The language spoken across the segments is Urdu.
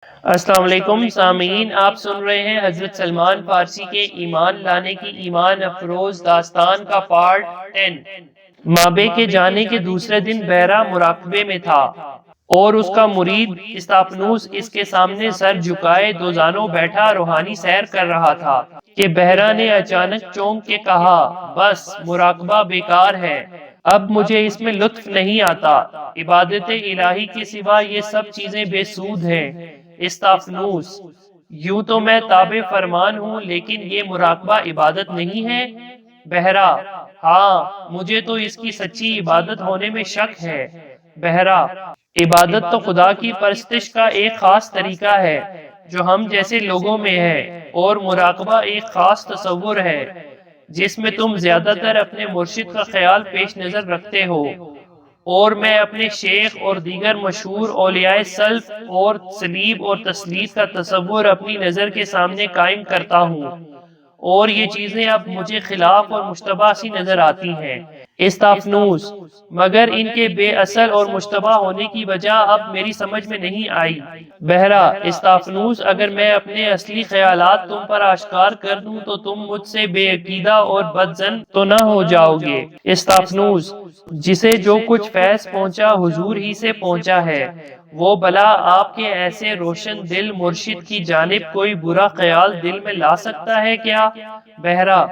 السلام علیکم سامعین، آپ سن رہے ہیں حضرت سلمان فارسی کے ایمان لانے کی ایمان افروز داستان کا پارٹ 10۔ مابے کے جانے کے دوسرے دن بحرہ مراقبے میں تھا اور اس کا مرید استفانوس اس کے سامنے سر جھکائے دوزانوں بیٹھا روحانی سیر کر رہا تھا کہ بحرہ نے اچانک چونک کے کہا، بس مراقبہ بیکار ہے، اب مجھے اس میں لطف نہیں آتا، عبادت الہی کے سوا یہ سب چیزیں بے سود ہیں۔ استفانوس: یوں تو میں تابع فرمان ہوں، لیکن یہ مراقبہ عبادت نہیں ہے؟ بحرہ: ہاں، مجھے تو اس کی سچی عبادت ہونے میں شک ہے۔ بحرہ: عبادت تو خدا کی پرستش کا ایک خاص طریقہ ہے جو ہم جیسے لوگوں میں ہے، اور مراقبہ ایک خاص تصور ہے جس میں تم زیادہ تر اپنے مرشد کا خیال پیش نظر رکھتے ہو، اور میں اپنے شیخ اور دیگر مشہور اولیاء سلف اور صلیب اور تسلیت کا تصور اپنی نظر کے سامنے قائم کرتا ہوں، اور یہ چیزیں اب مجھے خلاف اور مشتبہ سی نظر آتی ہیں۔ استفانوس: مگر ان کے بے اصل اور مشتبہ ہونے کی وجہ اب میری سمجھ میں نہیں آئی۔ بحرہ: استفانوس، اگر میں اپنے اصلی خیالات تم پر آشکار کر دوں تو تم مجھ سے بے عقیدہ اور بدظن تو نہ ہو جاؤ گے؟ استفانوس: جسے جو کچھ فیض پہنچا حضور ہی سے پہنچا ہے، وہ بھلا آپ کے ایسے روشن دل مرشد کی جانب کوئی برا خیال دل میں لا سکتا ہے کیا؟ بحرہ: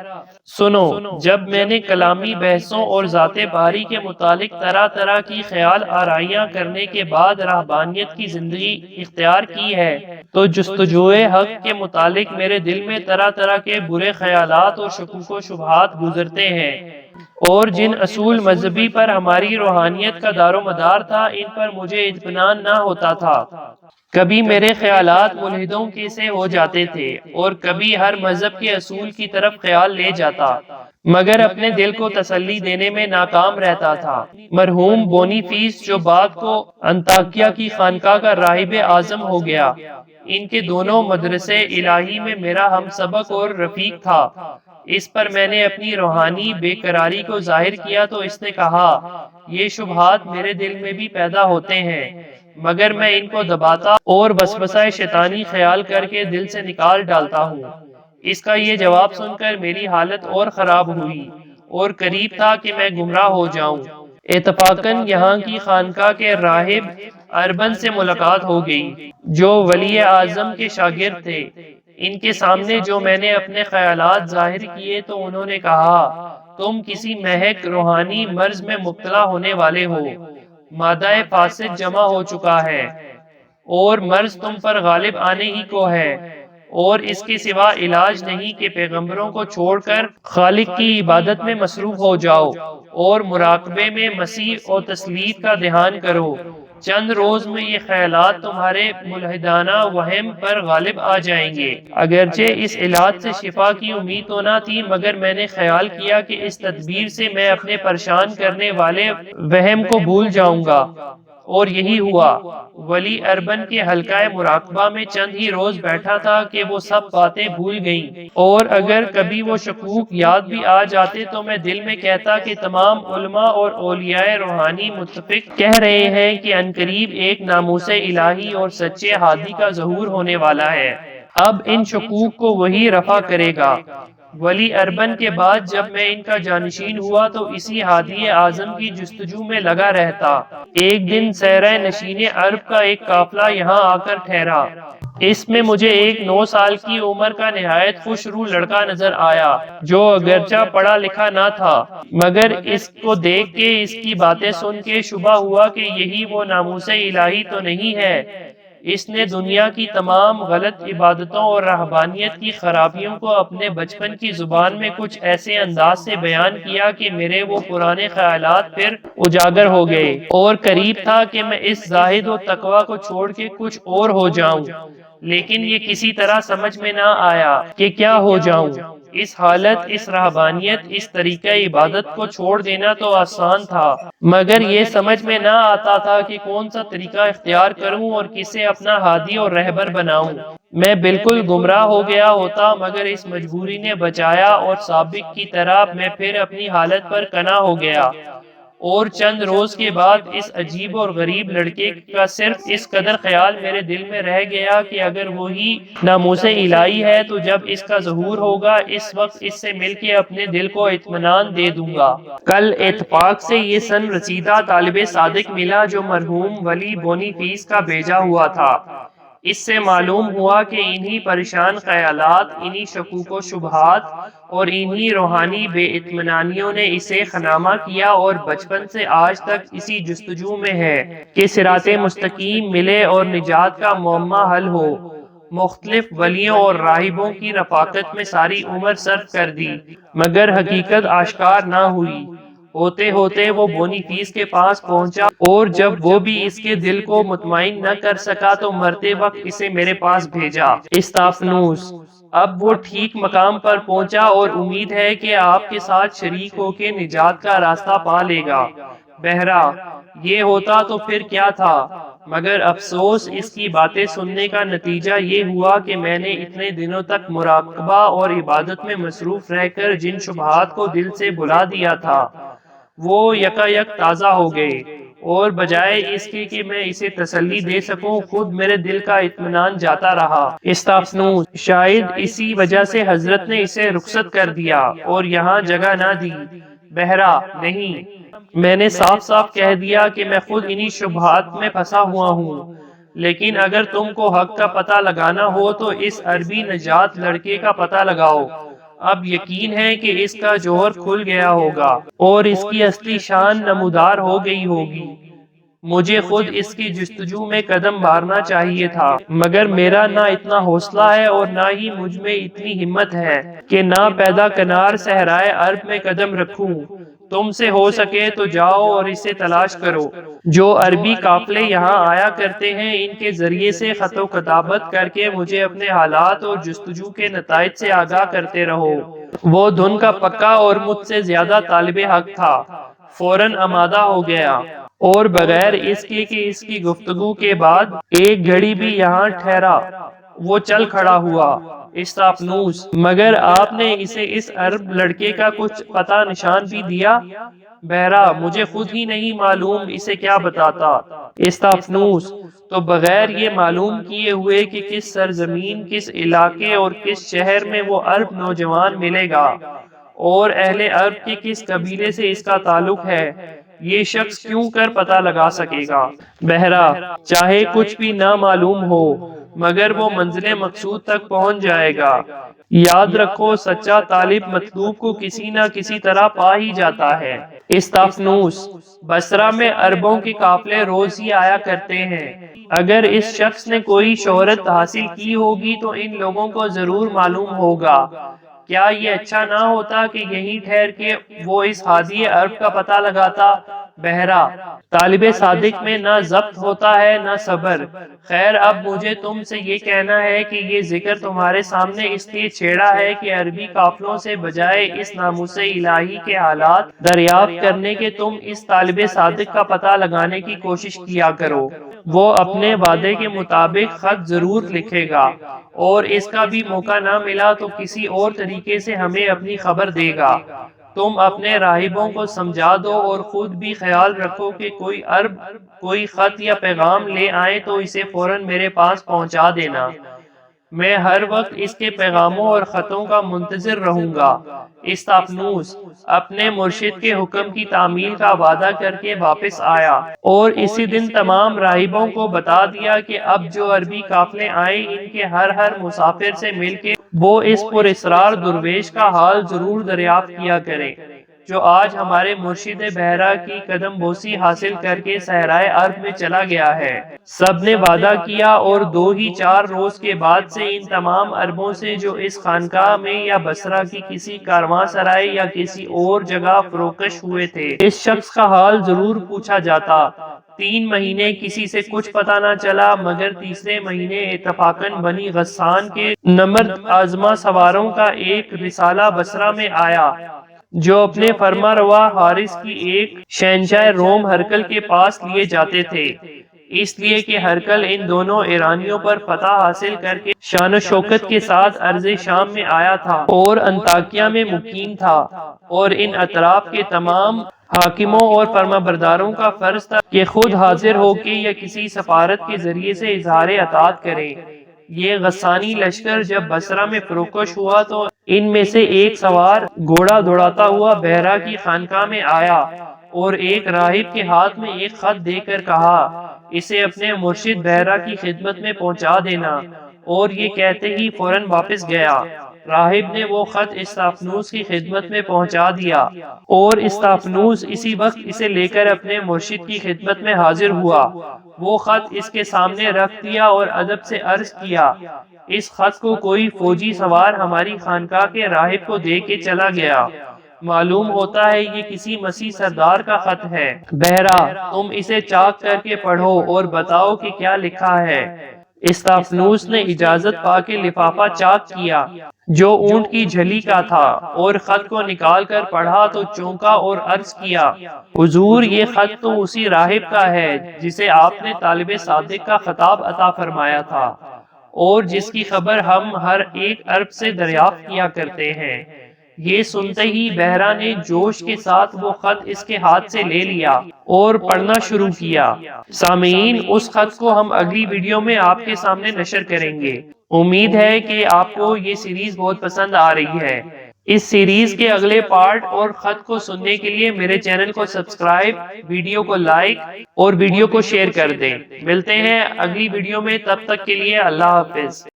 سنو، جب میں نے کلامی بحثوں اور ذات باری کے متعلق طرح طرح کی خیال آرائیاں کرنے کے بعد رہبانیت کی زندگی اختیار کی ہے تو جستجوئے حق کے متعلق میرے دل میں طرح طرح کے برے خیالات اور شکوک و شبہات گزرتے ہیں، اور جن اصول مذہبی پر ہماری روحانیت کا دار و مدار تھا ان پر مجھے اطمینان نہ ہوتا تھا۔ کبھی میرے خیالات ملحدوں کے سے ہو جاتے تھے اور کبھی ہر مذہب کے اصول کی طرف خیال لے جاتا، مگر اپنے دل کو تسلی دینے میں ناکام رہتا تھا۔ مرحوم بونیفیس جو بعد کو انطاکیہ کی خانقاہ کا راہب اعظم ہو گیا، ان کے دونوں مدرسے الہی میں میرا ہم سبق اور رفیق تھا۔ اس پر میں نے اپنی روحانی بے قراری کو ظاہر کیا تو اس نے کہا، یہ شبہات میرے دل میں بھی پیدا ہوتے ہیں، مگر میں ان کو دباتا اور وسوسہ شیطانی خیال کر کے دل سے نکال ڈالتا ہوں۔ اس کا یہ جواب سن کر میری حالت اور خراب ہوئی اور قریب تھا کہ میں گمراہ ہو جاؤں۔ اتفاقاً یہاں کی خانقاہ کے راہب اربن سے ملاقات ہو گئی، جو ولی اعظم کے شاگرد تھے۔ ان کے سامنے جو میں نے اپنے خیالات ظاہر کیے تو انہوں نے کہا، تم کسی مہک روحانی مرض میں مبتلا ہونے والے ہو، مادہ فاسد جمع ہو چکا ہے، اور مرض تم پر غالب آنے ہی کو ہے، اور اس کے سوا علاج نہیں کہ پیغمبروں کو چھوڑ کر خالق کی عبادت میں مصروف ہو جاؤ اور مراقبے میں مسیح اور تسلیت کا دھیان کرو۔ چند روز میں یہ خیالات تمہارے ملحدانہ وہم پر غالب آ جائیں گے۔ اگرچہ اس علاج سے شفا کی امید تو نہ تھی، مگر میں نے خیال کیا کہ اس تدبیر سے میں اپنے پریشان کرنے والے وہم کو بھول جاؤں گا، اور یہی ہوا۔ ولی اربن کے حلقہ مراقبہ میں چند ہی روز بیٹھا تھا کہ وہ سب باتیں بھول گئیں، اور اگر کبھی وہ شکوک یاد بھی آ جاتے تو میں دل میں کہتا کہ تمام علماء اور اولیاء روحانی متفق کہہ رہے ہیں کہ عنقریب ایک ناموس الہی اور سچے ہادی کا ظہور ہونے والا ہے، اب ان شکوک کو وہی رفع کرے گا۔ ولی اربن کے بعد جب میں ان کا جانشین ہوا تو اسی ہادی اعظم کی جستجو میں لگا رہتا۔ ایک دن صحرا نشین عرب کا ایک قافلہ یہاں آ کر ٹھہرا۔ اس میں مجھے ایک 9 سال کی عمر کا نہایت خوش روح لڑکا نظر آیا، جو اگرچہ پڑھا لکھا نہ تھا، مگر اس کو دیکھ کے، اس کی باتیں سن کے شبہ ہوا کہ یہی وہ ناموس الہی تو نہیں ہے۔ اس نے دنیا کی تمام غلط عبادتوں اور رہبانیت کی خرابیوں کو اپنے بچپن کی زبان میں کچھ ایسے انداز سے بیان کیا کہ میرے وہ پرانے خیالات پھر اجاگر ہو گئے، اور قریب تھا کہ میں اس زاہد و تقوی کو چھوڑ کے کچھ اور ہو جاؤں، لیکن یہ کسی طرح سمجھ میں نہ آیا کہ کیا ہو جاؤں۔ اس حالت، اس رہبانیت، اس طریقہ عبادت کو چھوڑ دینا تو آسان تھا، مگر یہ سمجھ میں نہ آتا تھا کہ کون سا طریقہ اختیار کروں اور کسے اپنا ہادی اور رہبر بناؤں۔ میں بالکل گمراہ ہو گیا ہوتا، مگر اس مجبوری نے بچایا، اور سابق کی طرح میں پھر اپنی حالت پر کنا ہو گیا۔ اور چند روز کے بعد اس عجیب اور غریب لڑکے کا صرف اس قدر خیال میرے دل میں رہ گیا کہ اگر وہی ناموس الہی ہے تو جب اس کا ظہور ہوگا اس وقت اس سے مل کے اپنے دل کو اطمینان دے دوں گا۔ کل اتفاق سے یہ سن رسیدہ طالب صادق ملا جو مرحوم ولی بونی فیس کا بھیجا ہوا تھا۔ اس سے معلوم ہوا کہ انہی پریشان خیالات، انہی شکوک و شبہات اور انہی روحانی بے اطمینانیوں نے اسے خنامہ کیا اور بچپن سے آج تک اسی جستجو میں ہے کہ صراط مستقیم ملے اور نجات کا معمہ حل ہو۔ مختلف ولیوں اور راہبوں کی رفاقت میں ساری عمر صرف کر دی مگر حقیقت آشکار نہ ہوئی۔ ہوتے ہوتے وہ بونی فیس کے پاس پہنچا اور جب وہ بھی اس کے دل کو مطمئن نہ کر سکا تو مرتے وقت اسے میرے پاس بھیجا۔ استفانوس اب وہ ٹھیک مقام پر پہنچا اور امید ہے کہ آپ کے ساتھ شریک ہو کے نجات کا راستہ پا لے گا۔ بہرہ یہ ہوتا تو پھر کیا تھا، مگر افسوس اس کی باتیں سننے کا نتیجہ یہ ہوا کہ میں نے اتنے دنوں تک مراقبہ اور عبادت میں مصروف رہ کر جن شبہات کو دل سے بھلا دیا تھا وہ یکایک تازہ ہو گئے، اور بجائے اس کے کہ میں اسے تسلی دے سکوں خود میرے دل کا اطمینان جاتا رہا۔ استفانوس شاید اسی وجہ سے حضرت نے اسے رخصت کر دیا اور یہاں جگہ نہ دی۔ بہرہ نہیں، میں نے صاف صاف کہہ دیا کہ میں خود انہی شبہات میں پھنسا ہوا ہوں، لیکن اگر تم کو حق کا پتہ لگانا ہو تو اس عربی نجات لڑکے کا پتہ لگاؤ۔ اب یقین ہے کہ اس کا جوہر کھل گیا ہوگا اور اس کی اصلی شان نمودار ہو گئی ہوگی۔ مجھے خود اس کی جستجو میں قدم بھارنا چاہیے تھا، مگر میرا نہ اتنا حوصلہ ہے اور نہ ہی مجھ میں اتنی ہمت ہے کہ نہ پیدا کنار صحرائے عرب میں قدم رکھوں۔ تم سے ہو سکے تو جاؤ اور اسے تلاش کرو۔ جو عربی قافلے یہاں آیا کرتے ہیں ان کے ذریعے سے خط و کتابت کر کے مجھے اپنے حالات اور جستجو کے نتائج سے آگاہ کرتے رہو۔ وہ دھن کا پکا اور مجھ سے زیادہ طالب حق تھا، فوراً آمادہ ہو گیا اور بغیر اس کے کہ اس کی گفتگو کے بعد ایک گھڑی بھی یہاں ٹھہرا وہ چل کھڑا ہوا۔ استفانوس مگر آپ نے اسے اس عرب لڑکے کا کچھ پتہ نشان بھی دیا؟ بہرہ مجھے خود ہی نہیں معلوم اسے کیا بتاتا۔ استفانوس تو بغیر یہ معلوم کیے ہوئے کہ کس سرزمین، کس علاقے اور کس شہر میں وہ عرب نوجوان ملے گا اور اہل عرب کے کس قبیلے سے اس کا تعلق ہے، یہ شخص کیوں کر پتہ لگا سکے گا؟ بہرہ چاہے کچھ بھی نہ معلوم ہو مگر وہ منزل مقصود تک پہنچ جائے گا۔ یاد رکھو سچا طالب مطلوب کو کسی نہ کسی طرح پا ہی جاتا ہے۔ استفانوس بصرہ میں عربوں کے قافلے روز ہی آیا کرتے ہیں، اگر اس شخص نے کوئی شہرت حاصل کی ہوگی تو ان لوگوں کو ضرور معلوم ہوگا۔ کیا یہ اچھا نہ ہوتا کہ یہیں ٹھہر کے وہ اس ہادی عرب کا پتہ لگاتا؟ بہرہ طالب صادق میں نہ ضبط ہوتا ہے نہ صبر۔ خیر اب مجھے تم سے یہ کہنا ہے کہ یہ ذکر تمہارے سامنے اس لیے چھیڑا ہے کہ عربی قافلوں سے بجائے اس ناموس الہی کے حالات دریافت کرنے کے تم اس طالب صادق کا پتہ لگانے کی کوشش کیا کرو۔ وہ اپنے وعدے کے مطابق خط ضرور لکھے گا اور اس کا بھی موقع نہ ملا تو کسی اور طریقے سے ہمیں اپنی خبر دے گا۔ تم اپنے راہبوں کو سمجھا دو اور خود بھی خیال رکھو کہ کوئی عرب کوئی خط یا پیغام لے آئے تو اسے فوراً میرے پاس پہنچا دینا۔ میں ہر وقت اس کے پیغاموں اور خطوں کا منتظر رہوں گا۔ استفانوس اپنے مرشد کے حکم کی تعمیل کا وعدہ کر کے واپس آیا اور اسی دن تمام راہبوں کو بتا دیا کہ اب جو عربی قافلے آئیں ان کے ہر مسافر سے مل کے وہ اس پر اسرار درویش کا حال ضرور دریافت کیا کریں جو آج ہمارے مرشد بحرہ کی قدم بوسی حاصل کر کے صحرائے عرب میں چلا گیا ہے۔ سب نے وعدہ کیا اور 2 ہی 4 روز کے بعد سے ان تمام عربوں سے جو اس خانقاہ میں یا بصرہ کی کسی کارواں سرائے یا کسی اور جگہ فروکش ہوئے تھے اس شخص کا حال ضرور پوچھا جاتا۔ 3 مہینے کسی سے کچھ پتہ نہ چلا مگر تیسرے مہینے اتفاقاً بنی غسان کے نمرد آزما سواروں کا ایک رسالہ بصرہ میں آیا جو اپنے فرما روا حارس کی ایک شہنشاہ روم ہرقل کے پاس لیے جاتے تھے۔ اس لیے کہ ہرقل ان دونوں ایرانیوں پر فتح حاصل کر کے شان و شوکت کے ساتھ ارض شام میں آیا تھا اور انطاکیہ میں مقیم تھا، اور ان اطراف کے تمام حاکموں اور فرمانبرداروں کا فرض تھا کہ خود حاضر ہو کے یا کسی سفارت کے ذریعے سے اظہار اطاعت کریں۔ یہ غسانی لشکر جب بصرہ میں فروکش ہوا تو ان میں سے ایک سوار گھوڑا دوڑاتا ہوا بحرہ کی خانقاہ میں آیا اور ایک راہب کے ہاتھ میں ایک خط دے کر کہا، اسے اپنے مرشد بحرہ کی خدمت میں پہنچا دینا، اور یہ کہتے ہی فوراً واپس گیا۔ راہب نے وہ خط استفانوس کی خدمت میں پہنچا دیا اور استفانوس اسی وقت اسے لے کر اپنے مرشد کی خدمت میں حاضر ہوا۔ وہ خط اس کے سامنے رکھ دیا اور ادب سے عرض کیا، اس خط کو کوئی فوجی سوار ہماری خانقاہ کے راہب کو دے کے چلا گیا، معلوم ہوتا ہے یہ کسی مسیح سردار کا خط ہے، بہرہ تم اسے چاک کر کے پڑھو اور بتاؤ کہ کیا لکھا ہے۔ استفانوس نے اجازت پا کے لفافہ چاک کیا جو اونٹ کی جھلی کا تھا، اور خط کو نکال کر پڑھا تو چونکا اور عرض کیا، حضور یہ خط تو اسی راہب کا ہے جسے آپ نے طالب صادق کا خطاب عطا فرمایا تھا، اور جس کی خبر ہم ہر ایک عرب سے دریافت کیا کرتے ہیں۔ یہ سنتے ہی بحرہ نے جوش کے ساتھ وہ خط اس کے ہاتھ سے لے لیا اور پڑھنا شروع کیا۔ سامعین، اس خط کو ہم اگلی ویڈیو میں آپ کے سامنے نشر کریں گے۔ امید ہے کہ آپ کو یہ سیریز بہت پسند آ رہی ہے۔ اس سیریز کے اگلے پارٹ اور خط کو سننے کے لیے میرے چینل کو سبسکرائب، ویڈیو کو لائک اور ویڈیو کو شیئر کر دیں۔ ملتے ہیں اگلی ویڈیو میں، تب تک کے لیے اللہ حافظ۔